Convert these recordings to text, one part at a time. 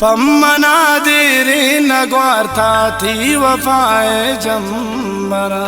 पम्मना देरे नगवारता थी वफाए जम्बरा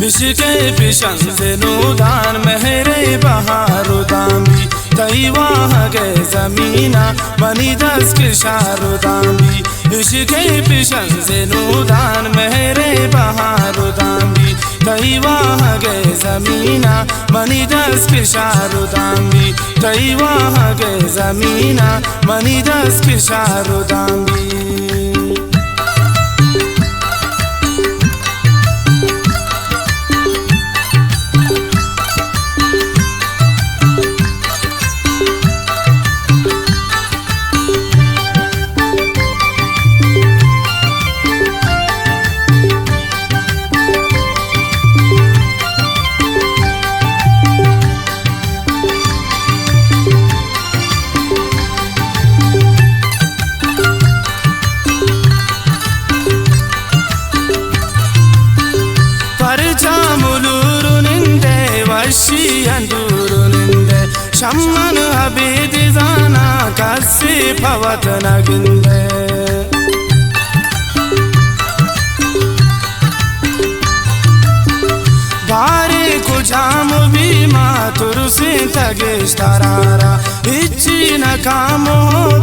इश्क़े पिशन से नूदान मेरे बहारो दामी तई वहाँ गए ज़मीना बनी दस के शारो दामी इश्क़े पिशन से नूदान मेरे बहारो दामी तई वहाँ गए ज़मीना बनी दस के शारो दामी तई वहाँ गए ज़मीना बनी दस के शारो दामी अंदूरुनिंदे शम्मन अबीद जाना कस्सी पवत नगिंदे बारे कुजाम बीमा तुरुसी तगेश तरारा इच्ची न कामो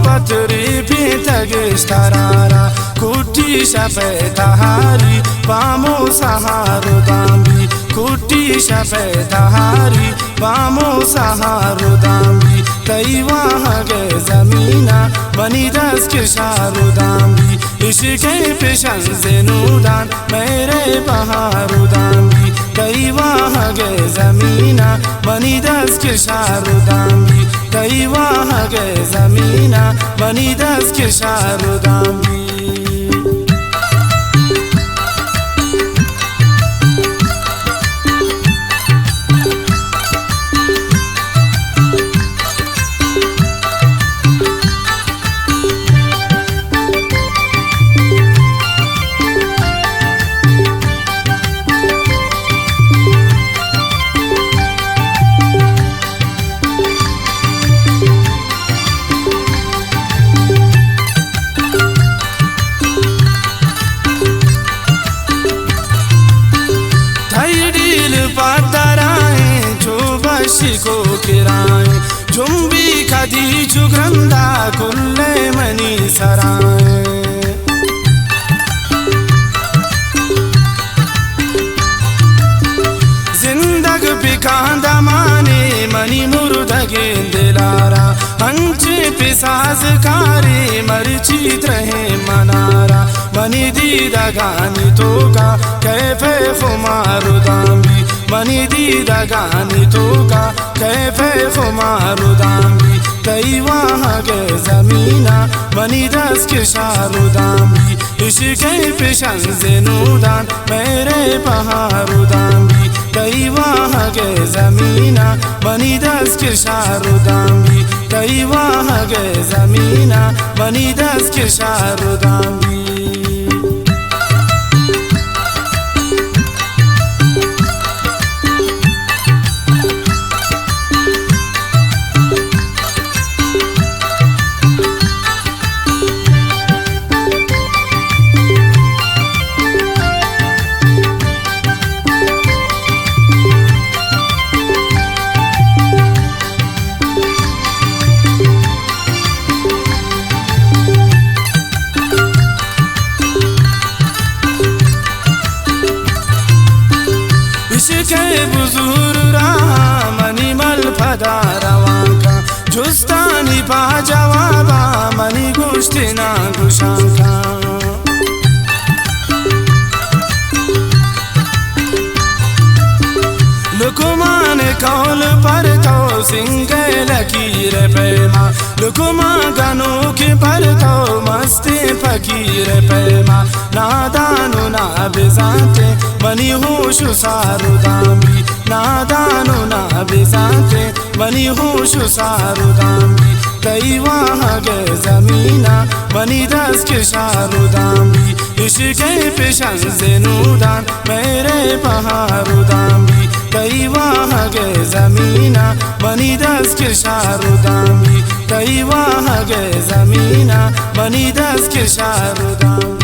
पतरी भी तगेश तरारा कुटी शपे तहारी पामो सहारो दाम्बी कुटी शपे तहारी पामो सहारो दाम्बी तई वहाँ गए ज़मीना बनी दस के शारो दाम्बी इश्क़े पिशन से नूदान मेरे बहारो दाम्बी तई वहाँ गए ज़मीना बनी दस के शारो दाम्बी तई वहाँ गए ज़मीना बनी दस के शारो दाम्बी को किराए जुम्बी खदी चुग्रंदा कुल्ले मनी सराए जिंदग पिकांदा माने मनी मुर्दगे दिलारा अंचे पिसाज कारी मरचीत रहे मनारा मनी दीदा गानी तो का कैफे खुमारू दाम्बी मनी दीदा गानी तो का कैफे खुमारू दाम्बी तई वहाँ गए ज़मीना बनी दस के शारो दाम्बी इश्क़े पिशन से नूदान मेरे बहारो दाम्बी तई वहाँ गए ज़मीना बनी दस के शारो दाम्बी तई वहाँ गए ज़मीना बनी दस के शारो दाम्बी बुजुर रहा मनी मल फदा रवाका जुस्तानी पा जवाबा मनी गुष्टिना गुशाका लुकुमान कौल पर तो सिंगे लकीर पैमा लुकुमा गनु की पर तो मस्ती फकीर पैमा नादानु ना बिजाते मनी होश सारु दामी नादानु ना बिजाते मनी होश सारु दामी कई वहाँ गए जमीना मनी दस के शारु दामी इश्क़ पेशन से नूदान मेरे पहाड़ु दामी कई वहाँ गए जमीना मनी दस के शारु दामी कई वहाँ गए जमीना मनी दस के शारु दामी।